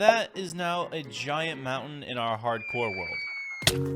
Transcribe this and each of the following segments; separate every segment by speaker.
Speaker 1: That is now a giant mountain in our hardcore world.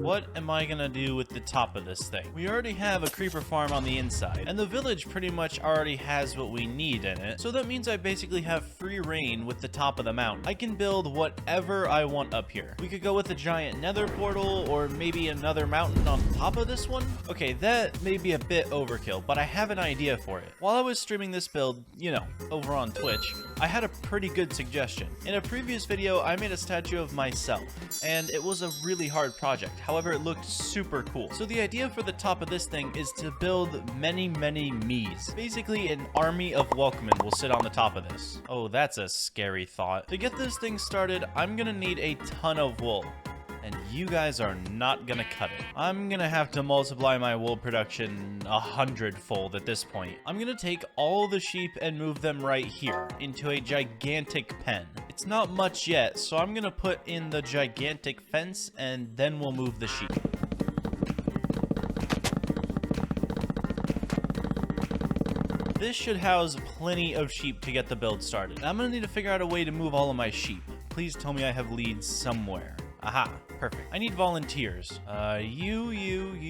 Speaker 1: What am I gonna do with the top of this thing? We already have a creeper farm on the inside, and the village pretty much already has what we need in it, so that means I basically have free reign with the top of the mountain. I can build whatever I want up here. We could go with a giant nether portal, or maybe another mountain on top of this one. Okay, that may be a bit overkill, but I have an idea for it. While I was streaming this build, you know, over on Twitch, I had a pretty good suggestion. In a previous video, I made a statue of myself, and it was a really hard project. However, it looked super cool. So the idea for the top of this thing is to build many me's. Basically, an army of Welcomin will sit on the top of this. Oh, that's a scary thought. To get this thing started, I'm gonna need a ton of wool. And you guys are not gonna cut it. I'm gonna have to multiply my wool production 100-fold at this point. I'm gonna take all the sheep and move them right here into a gigantic pen. It's not much yet, so I'm gonna put in the gigantic fence and then we'll move the sheep. This should house plenty of sheep to get the build started. I'm gonna need to figure out a way to move all of my sheep. Please tell me I have leads somewhere. Aha, perfect. I need volunteers. You, and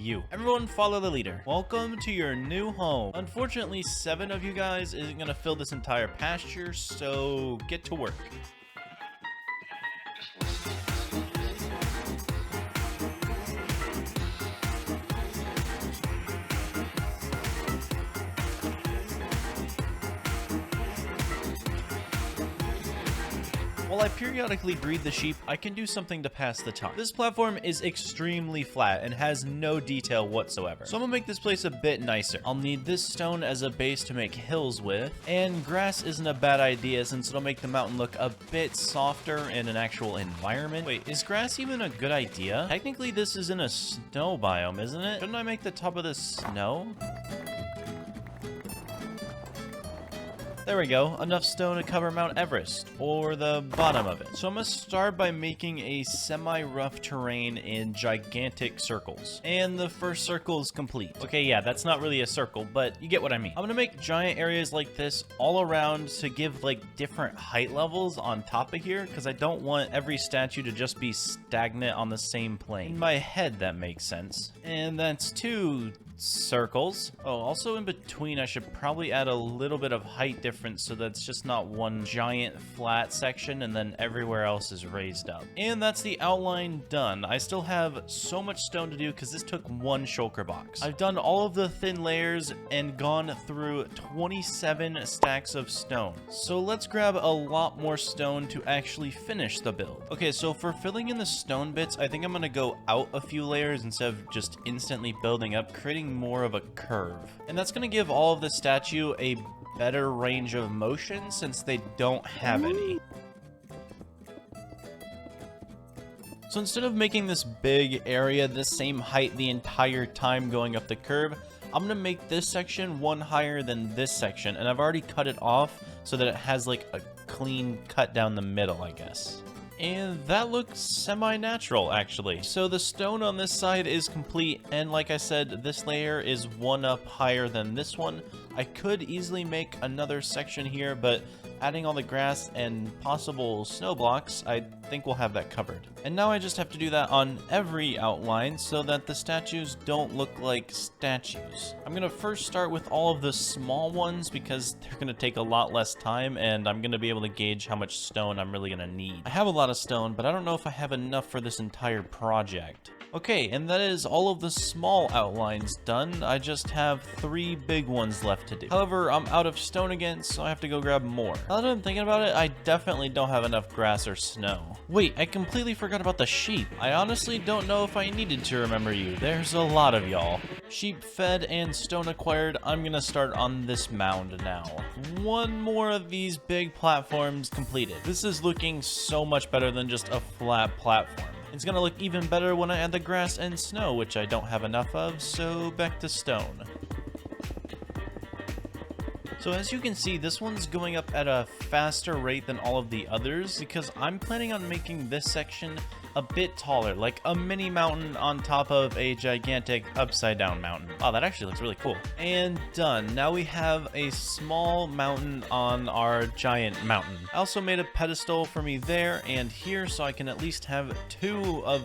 Speaker 1: you. Everyone follow the leader. Welcome to your new home. Unfortunately, 7 of you guys isn't gonna fill this entire pasture, so get to work. While I periodically breed the sheep, I can do something to pass the time. This platform is extremely flat and has no detail whatsoever, so I'm gonna make this place a bit nicer. I'll need this stone as a base to make hills with, and grass isn't a bad idea since it'll make the mountain look a bit softer in an actual environment. Wait, is grass even a good idea? Technically, this is in a snow biome, isn't it? Shouldn't I make the top of this snow? There we go, enough stone to cover Mount Everest, or the bottom of it. So I'm gonna start by making a semi-rough terrain in gigantic circles. And the first circle is complete. Okay, yeah, that's not really a circle, but you get what I mean. I'm gonna make giant areas like this all around to give like different height levels on top of here, because I don't want every statue to just be stagnant on the same plane. In my head, that makes sense. And that's 2 circles. Oh, also in between, I should probably add a little bit of height difference so that's just not one giant flat section and then everywhere else is raised up. And that's the outline done. I still have so much stone to do because this took 1 shulker box. I've done all of the thin layers and gone through 27 stacks of stone. So let's grab a lot more stone to actually finish the build. Okay, so for filling in the stone bits, I think I'm gonna go out a few layers instead of just instantly building up, creating more of a curve. And that's going to give all of the statue a better range of motion since they don't have any. So instead of making this big area the same height the entire time going up the curve, I'm going to make this section 1 higher than this section, and I've already cut it off so that it has like a clean cut down the middle, I guess. And that looks semi-natural, actually. So the stone on this side is complete, and like I said, this layer is 1 up higher than this one. I could easily make another section here, but adding all the grass and possible snow blocks, I think we'll have that covered. And now I just have to do that on every outline so that the statues don't look like statues. I'm gonna first start with all of the small ones because they're gonna take a lot less time and I'm gonna be able to gauge how much stone I'm really gonna need. I have a lot of stone, but I don't know if I have enough for this entire project. Okay, and that is all of the small outlines done. I just have 3 big ones left to do. However, I'm out of stone again, so I have to go grab more. Now that I'm thinking about it, I definitely don't have enough grass or snow. Wait, I completely forgot about the sheep. I honestly don't know if I needed to remember you. There's a lot of y'all. Sheep fed and stone acquired. I'm gonna start on this mound now. 1 more of these big platforms completed. This is looking so much better than just a flat platform. It's gonna look even better when I add the grass and snow, which I don't have enough of, so back to stone. So as you can see, this one's going up at a faster rate than all of the others because I'm planning on making this section a bit taller, like a mini mountain on top of a gigantic upside down mountain. Wow, that actually looks really cool. And done. Now we have a small mountain on our giant mountain. I also made a pedestal for me there and here so I can at least have two of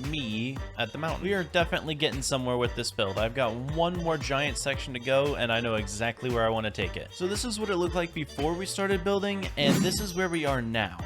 Speaker 1: me at the mountain. We are definitely getting somewhere with this build. I've got one more giant section to go and I know exactly where I want to take it. So this is what it looked like before we started building and this is where we are now.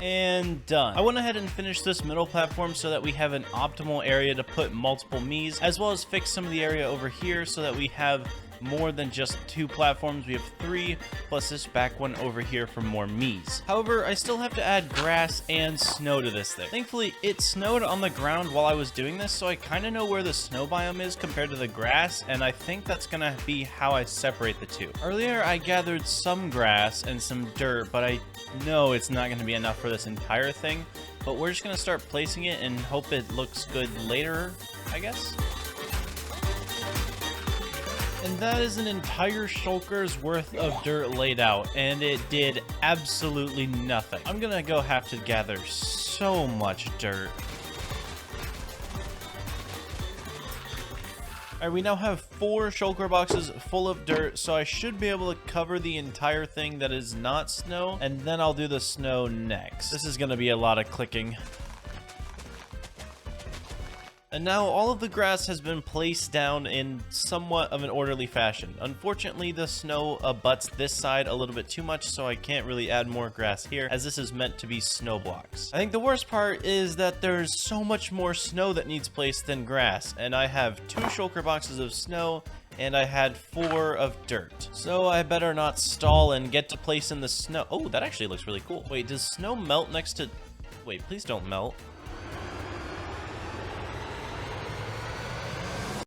Speaker 1: And done. I went ahead and finished this middle platform so that we have an optimal area to put multiple me's, as well as fix some of the area over here so that we have more than just 2 platforms. We have 3 plus this back one over here for more me's. However, I still have to add grass and snow to this thing. Thankfully, it snowed on the ground while I was doing this, so I kind of know where the snow biome is compared to the grass, and I think that's gonna be how I separate the two. Earlier, I gathered some grass and some dirt, but I know it's not gonna be enough for this entire thing, but we're just gonna start placing it and hope it looks good later, I guess. And that is an entire shulker's worth of dirt laid out, and it did absolutely nothing. I'm gonna have to gather so much dirt. Alright, we now have 4 shulker boxes full of dirt, so I should be able to cover the entire thing that is not snow, and then I'll do the snow next. This is gonna be a lot of clicking. And now all of the grass has been placed down in somewhat of an orderly fashion. Unfortunately, the snow abuts this side a little bit too much, so I can't really add more grass here, as this is meant to be snow blocks. I think the worst part is that there's so much more snow that needs placed than grass, and I have 2 shulker boxes of snow, and I had 4 of dirt. So I better not stall and get to place in the snow. Oh, that actually looks really cool. Wait, does snow melt next to... Wait, please don't melt.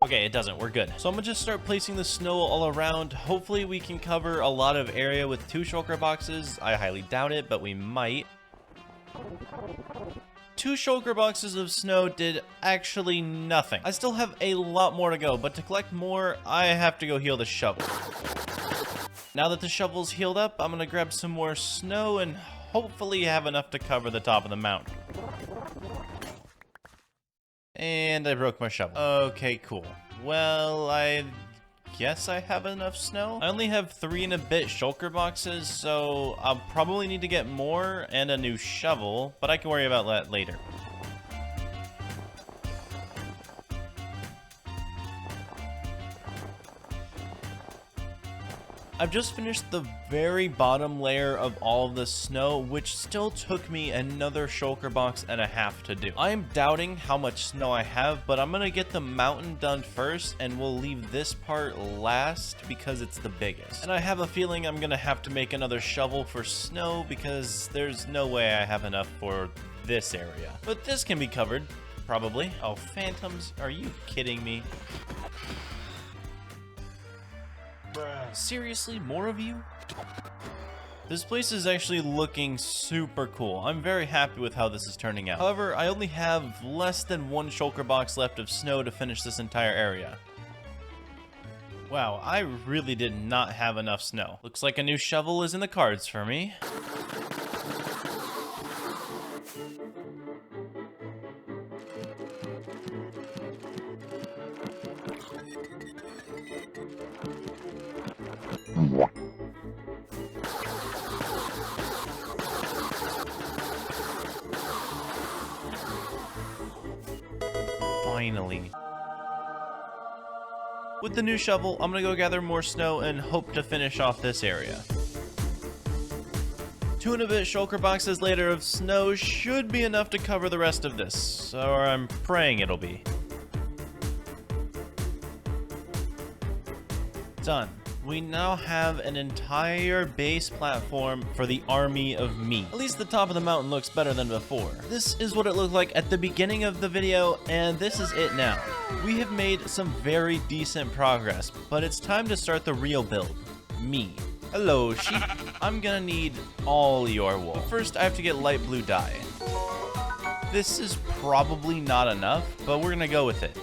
Speaker 1: Okay, it doesn't. We're good. So I'm gonna just start placing the snow all around. Hopefully we can cover a lot of area with 2 shulker boxes. I highly doubt it, but we might. 2 shulker boxes of snow did actually nothing. I still have a lot more to go, but to collect more, I have to go heal the shovel. Now that the shovel's healed up, I'm gonna grab some more snow and hopefully have enough to cover the top of the mountain. And I broke my shovel. Okay, cool. Well, I guess I have enough snow. I only have 3 and a bit shulker boxes, so I'll probably need to get more and a new shovel, but I can worry about that later. I've just finished the very bottom layer of all of the snow, which still took me another shulker box and a half to do. I am doubting how much snow I have, but I'm gonna get the mountain done first, and we'll leave this part last because it's the biggest. And I have a feeling I'm gonna have to make another shovel for snow because there's no way I have enough for this area. But this can be covered, probably. Oh, phantoms, are you kidding me? Seriously, more of you? This place is actually looking super cool. I'm very happy with how this is turning out. However, I only have less than 1 shulker box left of snow to finish this entire area. Wow, I really did not have enough snow. Looks like a new shovel is in the cards for me. Finally. With the new shovel, I'm gonna go gather more snow and hope to finish off this area. 2 and a bit shulker boxes later of snow should be enough to cover the rest of this, or I'm praying it'll be. Done. We now have an entire base platform for the army of me. At least the top of the mountain looks better than before. This is what it looked like at the beginning of the video, and this is it now. We have made some very decent progress, but it's time to start the real build. Me. Hello, sheep. I'm gonna need all your wool. But first, I have to get light blue dye. This is probably not enough, but we're gonna go with it.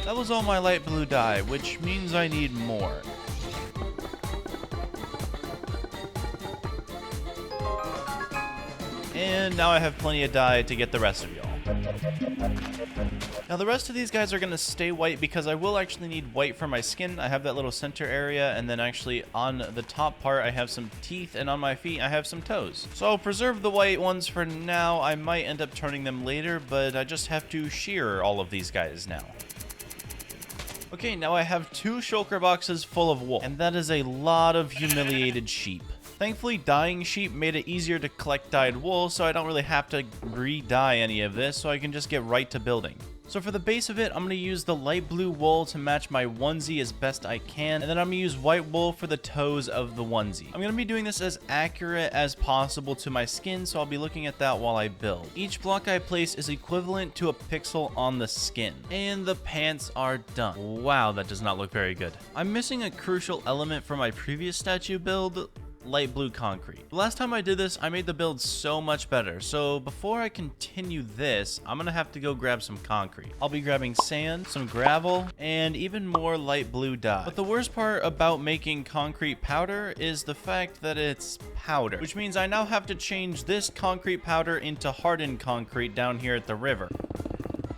Speaker 1: That was all my light blue dye, which means I need more. And now I have plenty of dye to get the rest of y'all. Now the rest of these guys are going to stay white because I will actually need white for my skin. I have that little center area, and then actually on the top part I have some teeth, and on my feet I have some toes. So I'll preserve the white ones for now. I might end up turning them later, but I just have to shear all of these guys now. Okay, now I have 2 shulker boxes full of wool, and that is a lot of humiliated sheep. Thankfully, dyeing sheep made it easier to collect dyed wool, so I don't really have to re-dye any of this, so I can just get right to building. So for the base of it, I'm going to use the light blue wool to match my onesie as best I can, and then I'm going to use white wool for the toes of the onesie. I'm going to be doing this as accurate as possible to my skin, so I'll be looking at that while I build. Each block I place is equivalent to a pixel on the skin. And the pants are done. Wow, that does not look very good. I'm missing a crucial element from my previous statue build: light blue concrete. The last time I did this, I made the build so much better. So before I continue this, I'm gonna have to go grab some concrete. I'll be grabbing sand, some gravel, and even more light blue dye. But the worst part about making concrete powder is the fact that it's powder, which means I now have to change this concrete powder into hardened concrete down here at the river.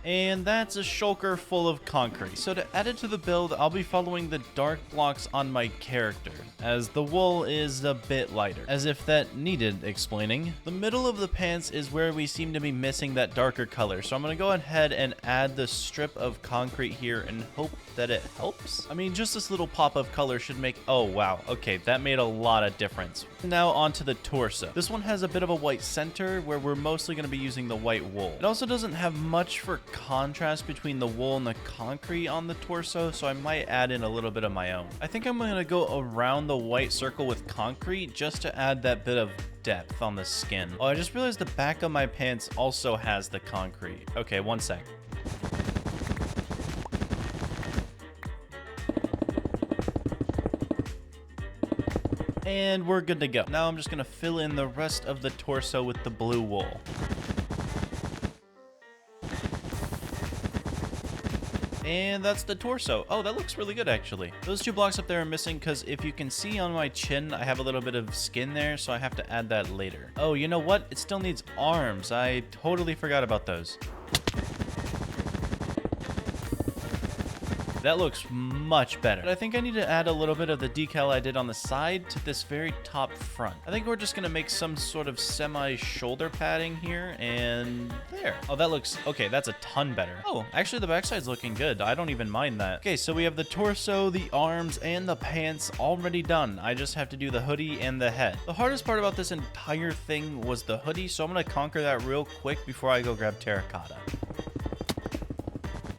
Speaker 1: And that's a shulker full of concrete. So to add it to the build, I'll be following the dark blocks on my character, as the wool is a bit lighter, as if that needed explaining. The middle of the pants is where we seem to be missing that darker color, so I'm going to go ahead and add the strip of concrete here and hope that it helps. I mean, just this little pop of color should make... Oh, wow. Okay, that made a lot of difference. Now onto the torso. This one has a bit of a white center where we're mostly going to be using the white wool. It also doesn't have much for contrast between the wool and the concrete on the torso, so I might add in a little bit of my own. I think I'm going to go around the white circle with concrete just to add that bit of depth on the skin. Oh, I just realized the back of my pants also has the concrete. Okay, one sec. And we're good to go. Now I'm just going to fill in the rest of the torso with the blue wool. And that's the torso. Oh, that looks really good, actually. Those 2 blocks up there are missing because if you can see on my chin, I have a little bit of skin there, so I have to add that later. Oh, you know what? It still needs arms. I totally forgot about those. That looks much better. But I think I need to add a little bit of the decal I did on the side to this very top front. I think we're just going to make some sort of semi-shoulder padding here, and there. Oh, that looks... Okay, that's a ton better. Oh, actually the backside's looking good. I don't even mind that. Okay, so we have the torso, the arms, and the pants already done. I just have to do the hoodie and the head. The hardest part about this entire thing was the hoodie, so I'm going to conquer that real quick before I go grab terracotta.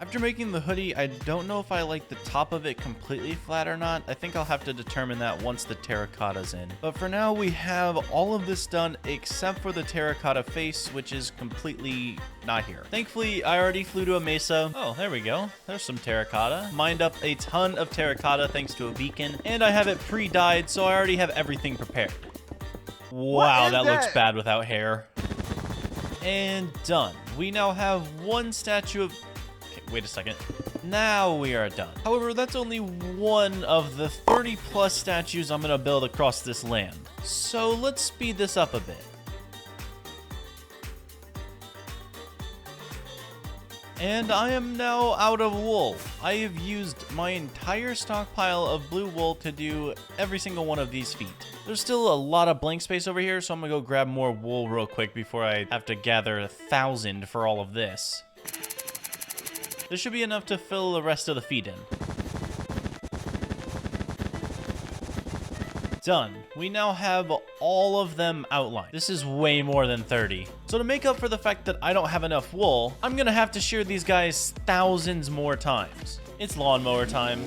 Speaker 1: After making the hoodie, I don't know if I like the top of it completely flat or not. I think I'll have to determine that once the terracotta's in. But for now, we have all of this done except for the terracotta face, which is completely not here. Thankfully, I already flew to a mesa. Oh, there we go. There's some terracotta. Mined up a ton of terracotta thanks to a beacon. And I have it pre-dyed, so I already have everything prepared. Wow, that looks bad without hair. And done. We now have one statue of... Wait a second. Now we are done. However, that's only one of the 30 plus statues I'm going to build across this land. So let's speed this up a bit. And I am now out of wool. I have used my entire stockpile of blue wool to do every single one of these feet. There's still a lot of blank space over here, so I'm going to go grab more wool real quick before I have to gather 1,000 for all of this. This should be enough to fill the rest of the feet in. Done. We now have all of them outlined. This is way more than 30. So to make up for the fact that I don't have enough wool, I'm gonna have to shear these guys thousands more times. It's lawnmower time.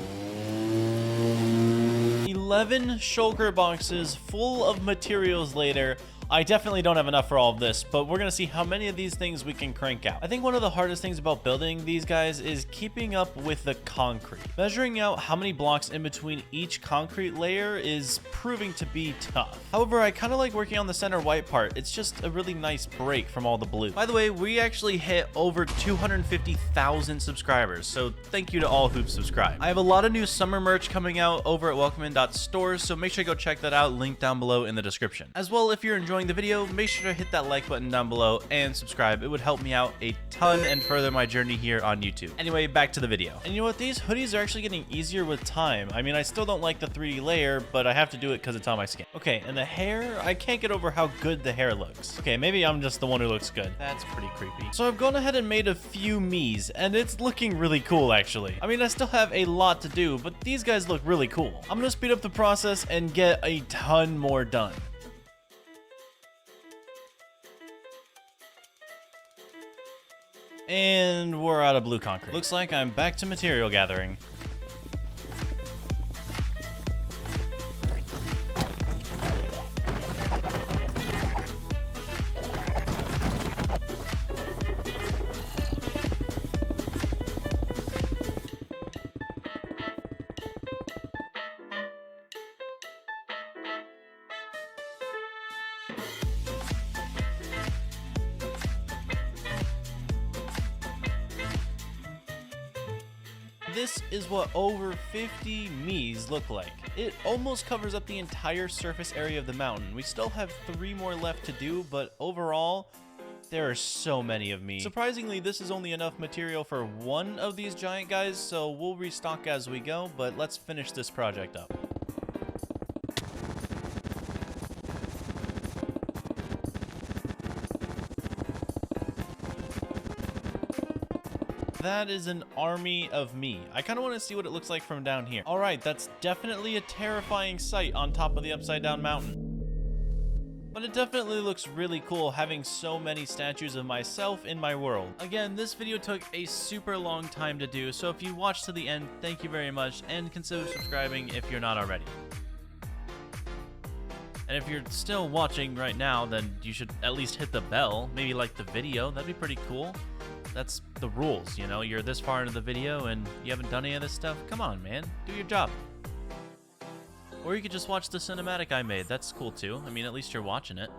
Speaker 1: 11 shulker boxes full of materials later. I definitely don't have enough for all of this, but we're going to see how many of these things we can crank out. I think one of the hardest things about building these guys is keeping up with the concrete. Measuring out how many blocks in between each concrete layer is proving to be tough. However, I kind of like working on the center white part. It's just a really nice break from all the blue. By the way, we actually hit over 250,000 subscribers, so thank you to all who've subscribed. I have a lot of new summer merch coming out over at welcomin.store, so make sure to go check that out, link down below in the description. As well, if you're enjoying enjoying the video, make sure to hit that like button down below and subscribe. It would help me out a ton and further my journey here on YouTube. Anyway, back to the video. And you know what? These hoodies are actually getting easier with time. I mean, I still don't like the 3D layer, but I have to do it because it's on my skin. Okay, and the hair, I can't get over how good the hair looks. Okay, maybe I'm just the one who looks good. That's pretty creepy. So I've gone ahead and made a few me's, and it's looking really cool, actually. I mean, I still have a lot to do, but these guys look really cool. I'm gonna speed up the process and get a ton more done. And we're out of blue concrete. Looks like I'm back to material gathering. This is what over 50 me's look like. It almost covers up the entire surface area of the mountain. We still have 3 more left to do, but overall, there are so many of me. Surprisingly, this is only enough material for one of these giant guys, so we'll restock as we go, but let's finish this project up. That is an army of me. I kind of want to see what it looks like from down here. All right, that's definitely a terrifying sight on top of the upside down mountain. But it definitely looks really cool having so many statues of myself in my world. Again, this video took a super long time to do, so if you watched to the end, thank you very much, and consider subscribing if you're not already. And if you're still watching right now, then you should at least hit the bell, maybe like the video, that'd be pretty cool. That's the rules, you know, you're this far into the video and you haven't done any of this stuff. Come on, man, do your job. Or you could just watch the cinematic I made, that's cool too. I mean, at least you're watching it.